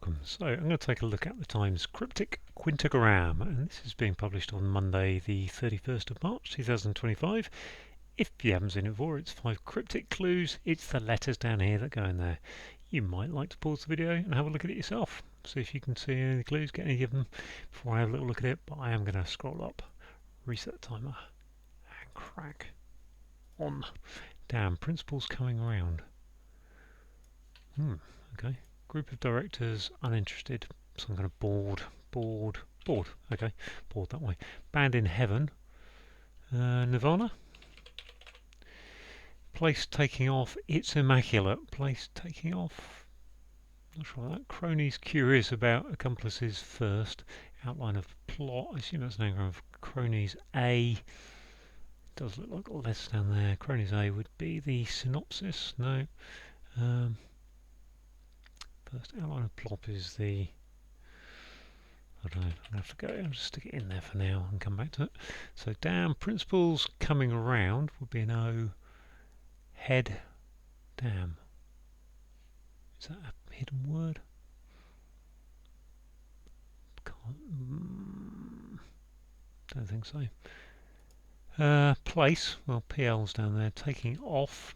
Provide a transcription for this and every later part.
welcome. So I'm going to take a look at the Times Cryptic Quintagram, and this is being published on Monday the 31st of March 2025. If you haven't seen it before, it's 5 cryptic clues. It's the letters down here that go in there. You might like to pause the video and have a look at it yourself. See if you can see any of the clues, get any of them before I have a little look at it. But I am going to scroll up, reset the timer, and crack on. Damn, principals coming around. Okay. Group of directors, uninterested, some kind of bored. Okay, bored that way. Band in heaven. Nirvana. Place taking off, it's immaculate. Place taking off, not sure about that. Cronies curious about accomplices first. Outline of plot, I assume that's an anagram of cronies A. Does look like all letters down there. Cronies A would be the synopsis, no. First outline of plot is the, I don't know, I'm going to have to go, I'll just stick it in there for now and come back to it. So damn, principals coming around would be an O. Head, damn. Is that a hidden word? Don't think so. Place, well PL's down there, taking off.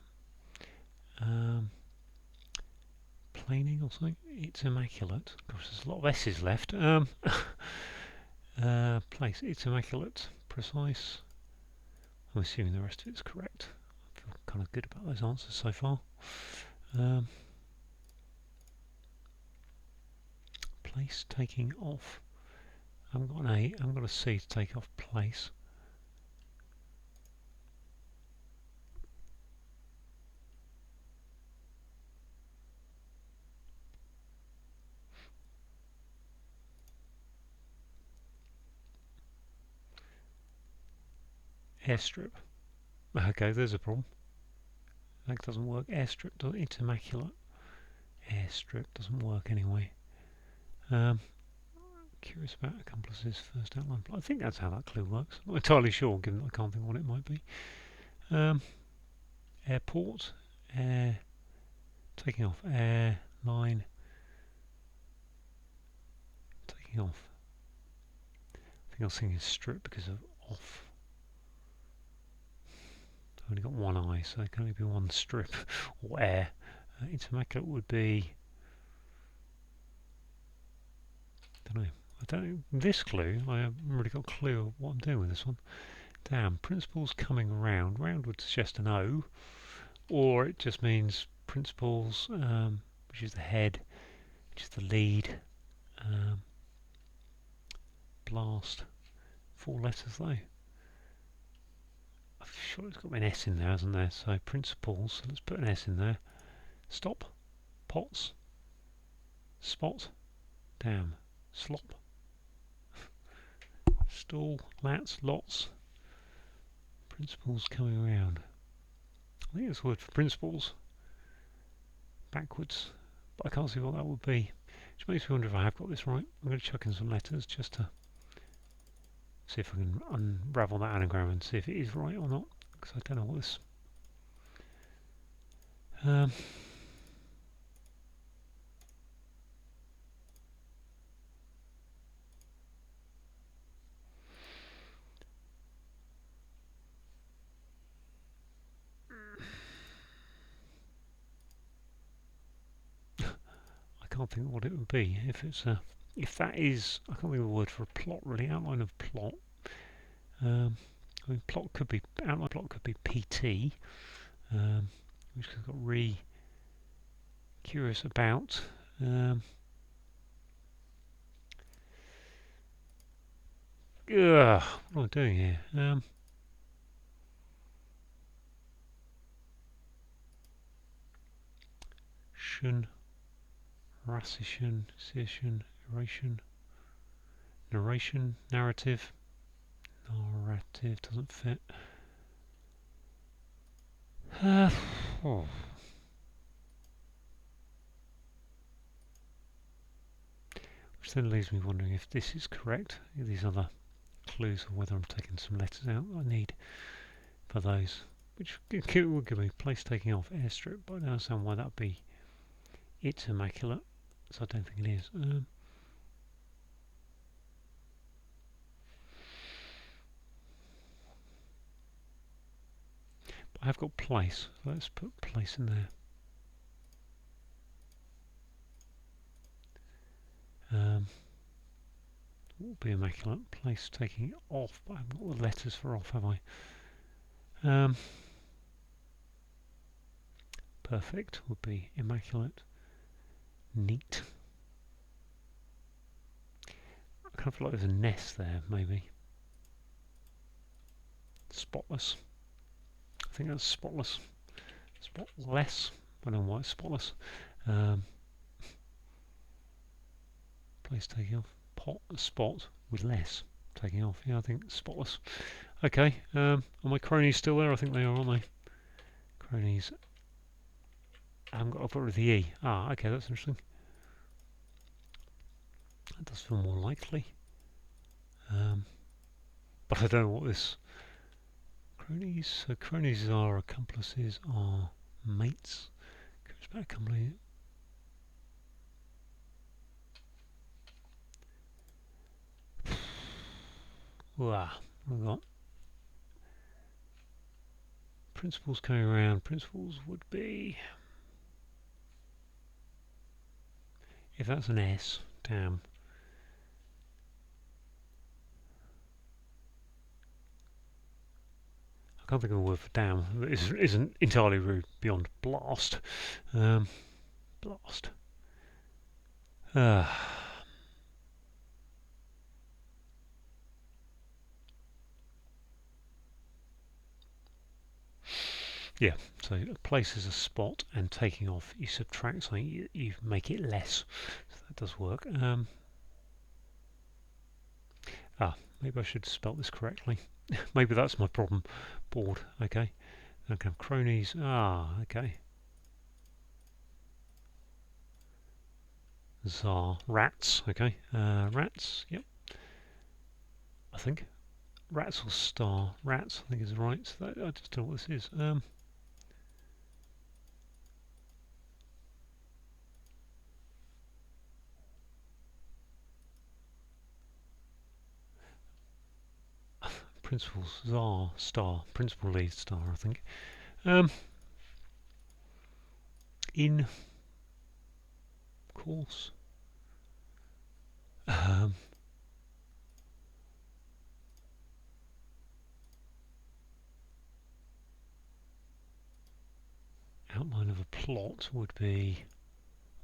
Planing or something. It's immaculate. Of course, there's a lot of S's left. Place. It's immaculate. Precise. I'm assuming the rest of it's correct. I feel kind of good about those answers so far. Place taking off. I haven't got an A. I haven't got a C to take off place. Airstrip. Okay, there's a problem. That doesn't work. Airstrip, it's immaculate. Airstrip doesn't work anyway. Curious about accomplices first outline. I think that's how that clue works. I'm not entirely sure, given that I can't think what it might be. Airport, air, taking off, airline, taking off. I think I was thinking strip because of off. I've only got one eye, so it can only be one strip or air. It's immaculate would be, I don't know. This clue, I haven't really got a clue of what I'm doing with this one. Damn, principals coming around. Round would suggest an O, or it just means principals, which is the head, which is the lead. Blast. 4 letters though. I'm sure it's got an S in there, hasn't there? So principals, so let's put an S in there. Stop. Pots. Spot. Damn. Slop. Stall. Lats. Lots. Principals coming around. I think it's a word for principals. Backwards. But I can't see what that would be. Which makes me wonder if I have got this right. I'm going to chuck in some letters just to see if I can unravel that anagram and see if it is right or not. Because I don't know what this... I can't think what it would be. If it's a, if that is, I can't think of a word for a plot really. Outline of plot. I mean, plot could be outline. Plot could be PT, which has got curious about. What am I doing here? Shun. Racition, scission, eration, narration, narrative. Narrative doesn't fit. Which then leaves me wondering if this is correct. These other clues, or whether I'm taking some letters out I need for those. Which will give me place taking off airstrip, but I don't understand why that would be. It's immaculate. So I don't think it is. But I have got place. So let's put place in there. What would be immaculate? Place taking it off, but I haven't got the letters for off, have I? Perfect would be immaculate. Neat. I kind of feel like there's a nest there, maybe. Spotless. I think that's spotless. Spotless. I don't know why it's spotless. Place taking off. Pot, spot with less taking off. Yeah, I think spotless. Okay. Are my cronies still there? I think they are, aren't they? Cronies. I've got rid of the E. Ah, okay, that's interesting. That does feel more likely. But I don't know what this... Cronies. So cronies are accomplices, are mates. Goes back company. Wow, we've got principles coming around. Principles would be... If that's an S, damn. I can't think of a word for damn that isn't entirely rude beyond blast. Blast. Yeah, so a place is a spot, and taking off, you subtract something, you make it less. So that does work. Maybe I should spell this correctly. Maybe that's my problem. Board, okay. Okay, cronies, okay. Czar, rats, okay. Rats, yep. I think. Rats or star? Rats, I think is right. So I just don't know what this is. Principals, czar, star, principal lead star, I think. In course. Outline of a plot would be...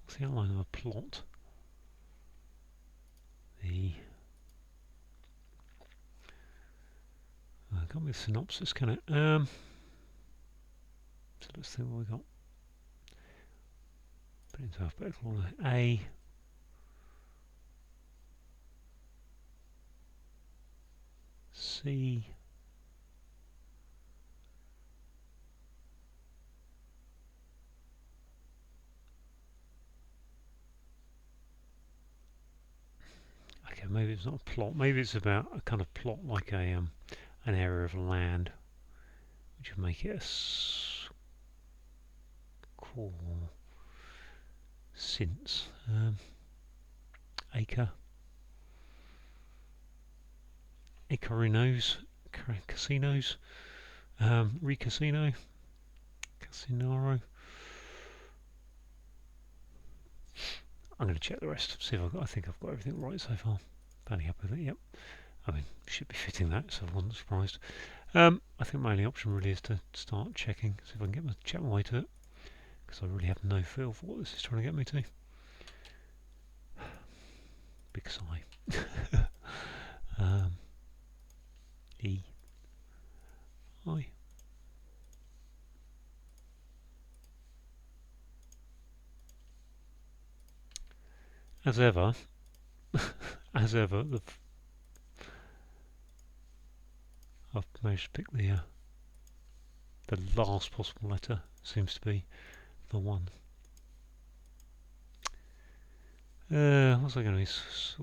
What's the outline of a plot? The... can't be a synopsis, can it? So let's think what we got. Put it into alphabetical order. A... C... Okay, maybe it's not a plot. Maybe it's about a kind of plot like a an area of land, which would make it a cool since acre, acarinos, casinos, recasino, casinaro. I'm going to check the rest. See if I think I've got everything right so far. Fairly happy with it. Yep. I mean, should be fitting that, so I wasn't surprised. I think my only option really is to start checking, see if I can check my way to it, because I really have no feel for what this is trying to get me to. Big sigh. E. I. As ever, I've managed to pick the last possible letter. Seems to be the one. What's that going to be? It's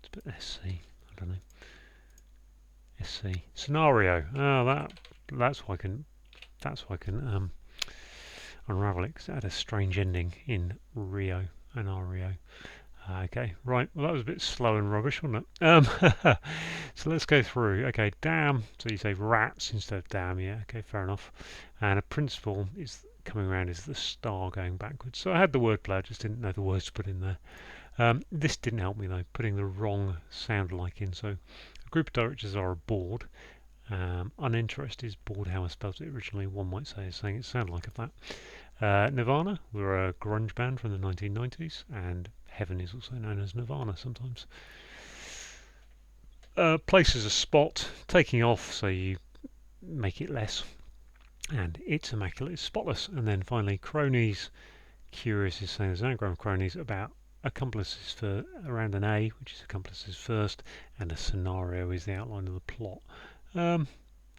a bit SC. I don't know. SC scenario. Oh, that's why I can. unravel it because it had a strange ending in Rio and Rio. Okay, right, well that was a bit slow and rubbish, wasn't it? So let's go through. Okay, damn, so you say rats instead of damn, yeah, okay, fair enough. And a principle is coming around is the star going backwards. So I had the wordplay, I just didn't know the words to put in there. This didn't help me though, putting the wrong sound like in. So a group of directors are bored. Uninterested is bored how I spelled it originally, one might say, saying it sounded like that. Nirvana were a grunge band from the 1990s, and Heaven is also known as Nirvana sometimes. Place is a spot, taking off, so you make it less. And it's immaculate, it's spotless. And then finally, cronies. Curious is saying there's an anagram of cronies about accomplices for around an A, which is accomplices first, and a scenario is the outline of the plot.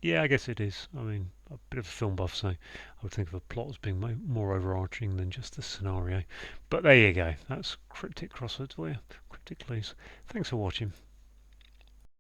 Yeah, I guess it is. I mean, a bit of a film buff, so I would think of a plot as being more overarching than just the scenario. But there you go. That's cryptic crosswords for you. Cryptic clues. Thanks for watching.